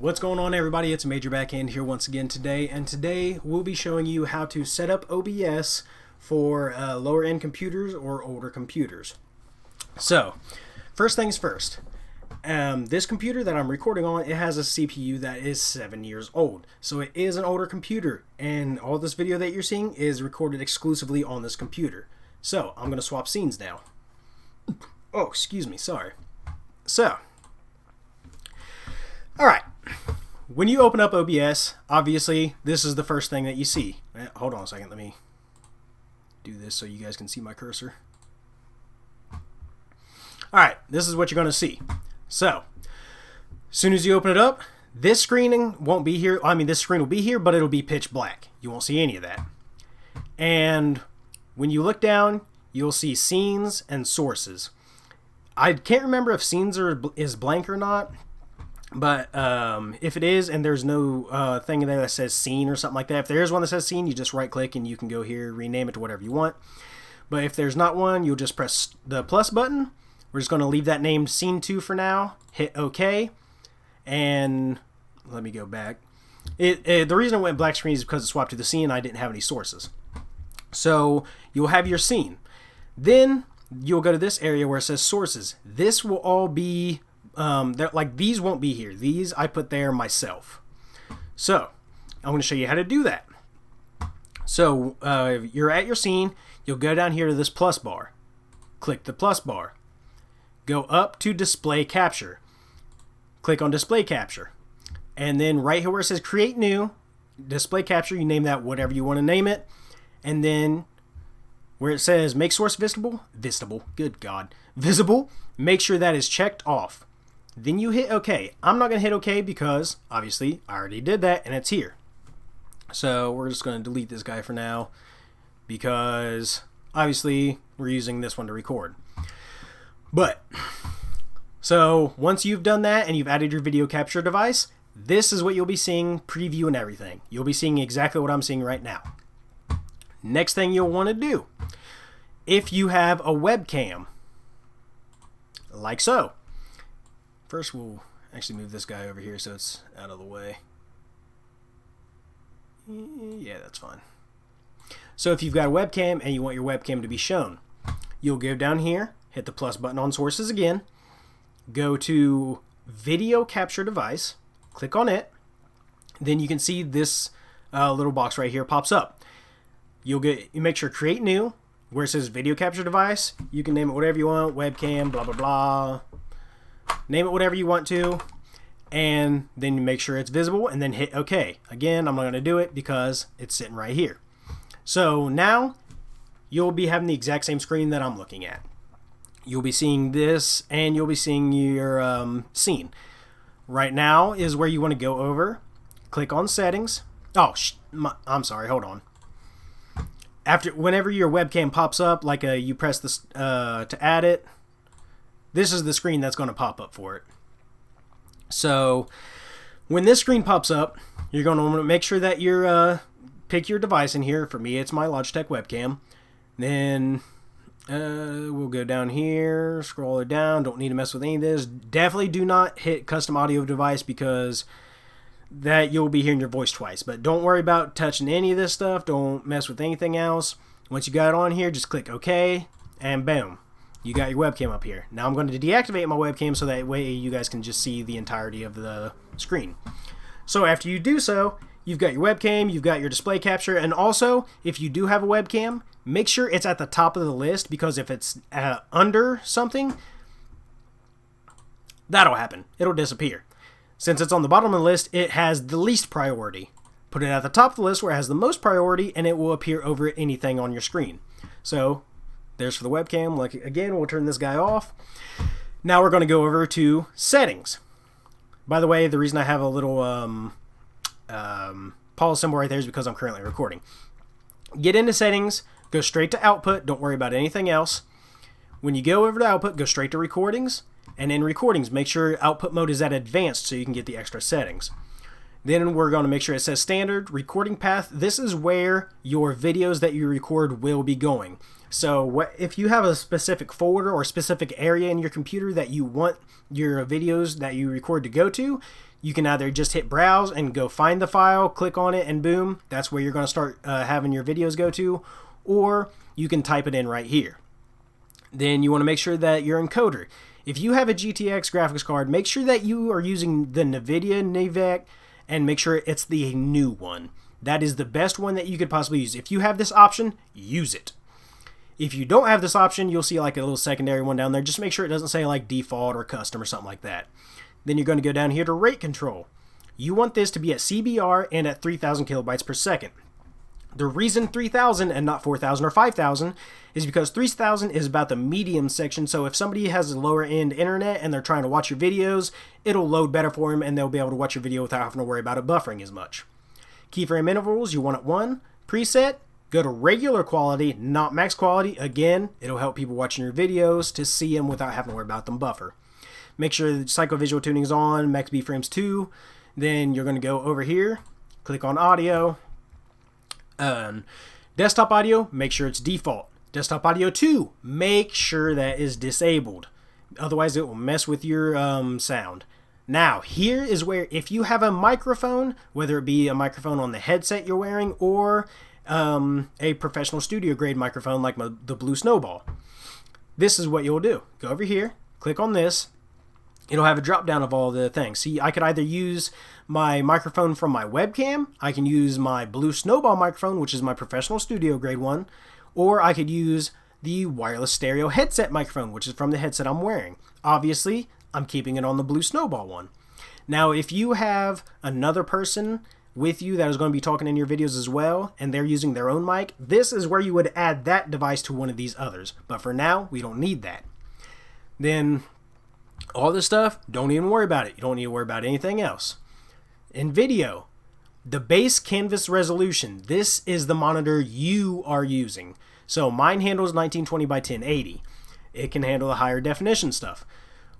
What's going on, everybody? It's Major Backhand here once again today, and today we'll be showing you how to set up OBS for lower end computers or older computers. So first things first, this computer that I'm recording on, it has a CPU that is 7 years old, so it is an older computer, and all this video that you're seeing is recorded exclusively on this computer. So I'm going to swap scenes now. Oh, excuse me, sorry. So alright, when you open up OBS, obviously this is the first thing that you see. Hold on a second, let me do this so you guys can see my cursor. Alright, this is what you're going to see. So, as soon as you open it up, this screening won't be here. I mean, this screen will be here, but it'll be pitch black. You won't see any of that. And when you look down, you'll see scenes and sources. I can't remember if scenes is blank or not. But if it is and there's no thing in there that says scene or something like that, if there is one that says scene, you just right click and you can go here, rename it to whatever you want. But if there's not one, you'll just press the plus button. We're just going to leave that named scene 2 for now. Hit OK. And let me go back. The reason it went black screen is because it swapped to the scene and I didn't have any sources. So you'll have your scene. Then you'll go to this area where it says sources. This will all be like these won't be here. These I put there myself. So I'm going to show you how to do that. So you're at your scene. You'll go down here to this plus bar. Click the plus bar. Go up to display capture. Click on display capture. And then right here where it says create new display capture, you name that whatever you want to name it. And then where it says make source visible, good God, visible, make sure that is checked off. Then you hit OK. I'm not going to hit OK because, obviously, I already did that and it's here. So we're just going to delete this guy for now because, obviously, we're using this one to record. But, so once you've done that and you've added your video capture device, this is what you'll be seeing, preview and everything. You'll be seeing exactly what I'm seeing right now. Next thing you'll want to do, if you have a webcam, like so. First, we'll actually move this guy over here so it's out of the way. Yeah, that's fine. So if you've got a webcam and you want your webcam to be shown, you'll go down here, hit the plus button on sources again, go to video capture device, click on it, then you can see this little box right here pops up. You make sure create new, where it says video capture device, you can name it whatever you want, webcam, blah, blah, blah. Name it whatever you want to, and then you make sure it's visible and then hit OK. Again, I'm not going to do it because it's sitting right here. So now you'll be having the exact same screen that I'm looking at. You'll be seeing this and you'll be seeing your scene. Right now is where you want to go over, click on settings. Oh, I'm sorry, hold on. Whenever your webcam pops up, like you press this to add it, this is the screen that's going to pop up for it. So when this screen pops up, you're going to want to make sure that you pick your device in here. For me, it's my Logitech webcam. Then we'll go down here, scroll it down. Don't need to mess with any of this. Definitely do not hit custom audio device because that you'll be hearing your voice twice. But don't worry about touching any of this stuff. Don't mess with anything else. Once you got it on here, just click OK, and boom. You got your webcam up here. Now I'm going to deactivate my webcam so that way you guys can just see the entirety of the screen. So after you do so, you've got your webcam, you've got your display capture, and also, if you do have a webcam, make sure it's at the top of the list because if it's under something, that'll happen. It'll disappear. Since it's on the bottom of the list, it has the least priority. Put it at the top of the list where it has the most priority, and it will appear over anything on your screen. So there's for the webcam. Like again, we'll turn this guy off. Now we're going to go over to settings. By the way, the reason I have a little pause symbol right there is because I'm currently recording. Get into settings, go straight to output. Don't worry about anything else. When you go over to output, go straight to recordings. And in recordings, make sure output mode is at advanced so you can get the extra settings. Then we're going to make sure it says standard recording path. This is where your videos that you record will be going. So if you have a specific folder or a specific area in your computer that you want your videos that you record to go to, You can either just hit browse and go find the file, click on it, and boom, that's where you're going to start having your videos go to, or you can type it in right here. Then you want to make sure that your encoder. If you have a GTX graphics card, make sure that you are using the NVIDIA NVEC and make sure it's the new one. That is the best one that you could possibly use. If you have this option, use it. If you don't have this option, you'll see like a little secondary one down there. Just make sure it doesn't say like default or custom or something like that. Then you're going to go down here to rate control. You want this to be at CBR and at 3000 kilobytes per second. The reason 3000 and not 4000 or 5000 is because 3000 is about the medium section. So if somebody has a lower end internet and they're trying to watch your videos, it'll load better for them and they'll be able to watch your video without having to worry about it buffering as much. Keyframe intervals, you want it 1. Preset, go to regular quality, not max quality. Again, it'll help people watching your videos to see them without having to worry about them buffer. Make sure the psycho-visual tuning is on, max B frames 2. Then you're going to go over here, click on audio. Desktop audio, make sure it's default. Desktop audio 2, make sure that is disabled. Otherwise, it will mess with your sound. Now, here is where if you have a microphone, whether it be a microphone on the headset you're wearing or a professional studio grade microphone like the Blue Snowball, this is what you'll do. Go over here, click on this. It'll have a drop down of all the things. See, I could either use my microphone from my webcam, I can use my Blue Snowball microphone, which is my professional studio grade one, or I could use the wireless stereo headset microphone, which is from the headset I'm wearing. Obviously, I'm keeping it on the Blue Snowball one. Now, if you have another person with you that is going to be talking in your videos as well, and they're using their own mic, this is where you would add that device to one of these others. But for now, we don't need that. Then all this stuff, don't even worry about it. You don't need to worry about anything else. In video, the base canvas resolution, this is the monitor you are using. So mine handles 1920 by 1080. It can handle the higher definition stuff.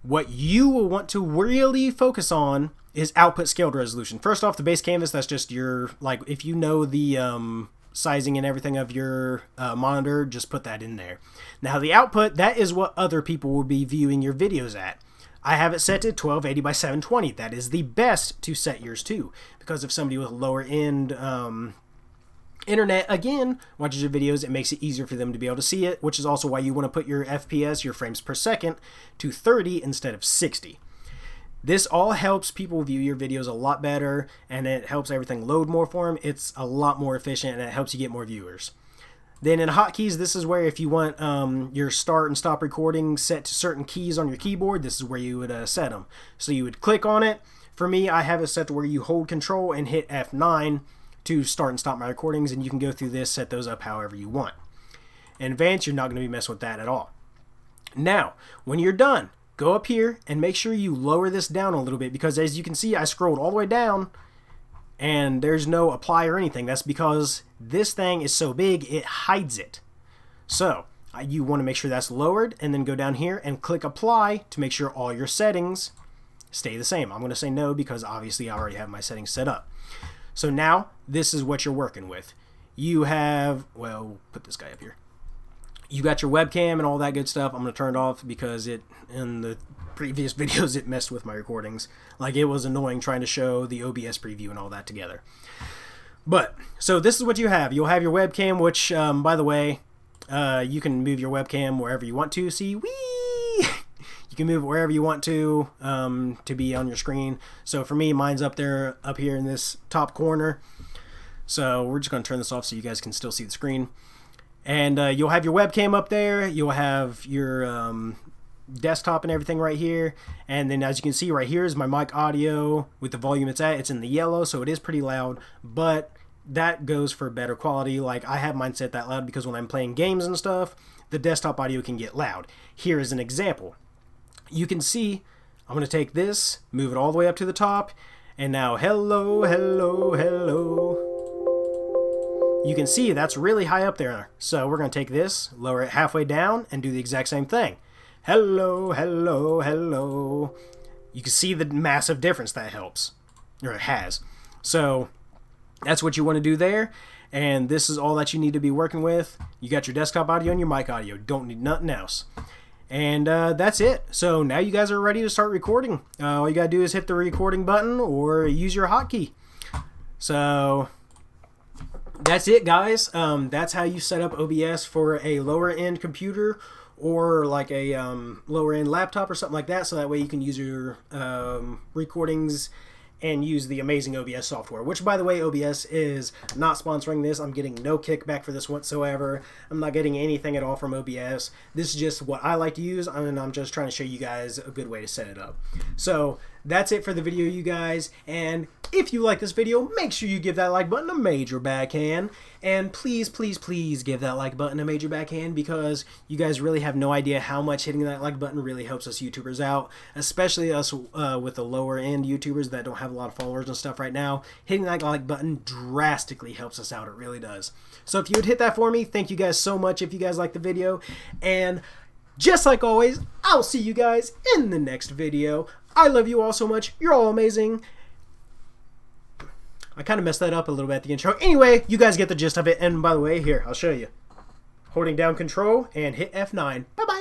What you will want to really focus on is output scaled resolution. First off, the base canvas, that's just your, like, if you know the sizing and everything of your monitor, just put that in there. Now the output, that is what other people will be viewing your videos at. I have it set to 1280 by 720. That is the best to set yours to, because if somebody with lower end internet, again, watches your videos, it makes it easier for them to be able to see it, which is also why you want to put your FPS, your frames per second, to 30 instead of 60. This all helps people view your videos a lot better, and it helps everything load more for them. It's a lot more efficient, and it helps you get more viewers. Then in hotkeys, this is where if you want your start and stop recording set to certain keys on your keyboard, this is where you would set them. So you would click on it. For me, I have it set to where you hold control and hit F9 to start and stop my recordings, and you can go through this, set those up however you want. In advance, you're not going to be messing with that at all. Now, when you're done, go up here and make sure you lower this down a little bit, because as you can see, I scrolled all the way down and there's no apply or anything. That's because this thing is so big, it hides it. So you want to make sure that's lowered, and then go down here and click apply to make sure all your settings stay the same. I'm going to say no because obviously I already have my settings set up. So now this is what you're working with. You have, well, put this guy up here. You got your webcam and all that good stuff. I'm going to turn it off because in the previous videos it messed with my recordings. Like, it was annoying trying to show the OBS preview and all that together. But so this is what you have. You'll have your webcam, which by the way, you can move your webcam wherever you want to. See, whee! You can move it wherever you want to be on your screen. So for me, mine's up there, up here in this top corner. So we're just going to turn this off so you guys can still see the screen. And you'll have your webcam up there. You'll have your desktop and everything right here. And then as you can see right here is my mic audio with the volume it's at. It's in the yellow, so it is pretty loud. But that goes for better quality. Like, I have mine set that loud because when I'm playing games and stuff, the desktop audio can get loud. Here is an example. You can see, I'm going to take this, move it all the way up to the top, and now hello, hello, hello. You can see that's really high up there. So we're going to take this, lower it halfway down, and do the exact same thing. Hello, hello, hello. You can see the massive difference that helps, or it has. So that's what you want to do there. And this is all that you need to be working with. You got your desktop audio and your mic audio. Don't need nothing else. And that's it. So now you guys are ready to start recording. All you gotta do is hit the recording button or use your hotkey. So that's it, guys. That's how you set up OBS for a lower end computer or like a lower end laptop or something like that. So that way you can use your recordings and use the amazing OBS software, which, by the way, OBS is not sponsoring this. I'm getting no kickback for this whatsoever. I'm not getting anything at all from OBS. This is just what I like to use, and I'm just trying to show you guys a good way to set it up. So that's it for the video, you guys. And if you like this video, make sure you give that like button a major backhand. And please, please, please give that like button a major backhand, because you guys really have no idea how much hitting that like button really helps us YouTubers out, especially us with the lower end YouTubers that don't have a lot of followers and stuff right now. Hitting that like button drastically helps us out. It really does. So if you would hit that for me, thank you guys so much if you guys like the video. And just like always, I'll see you guys in the next video. I love you all so much. You're all amazing. I kind of messed that up a little bit at the intro. Anyway, you guys get the gist of it. And by the way, here, I'll show you. Holding down Control and hit F9. Bye-bye.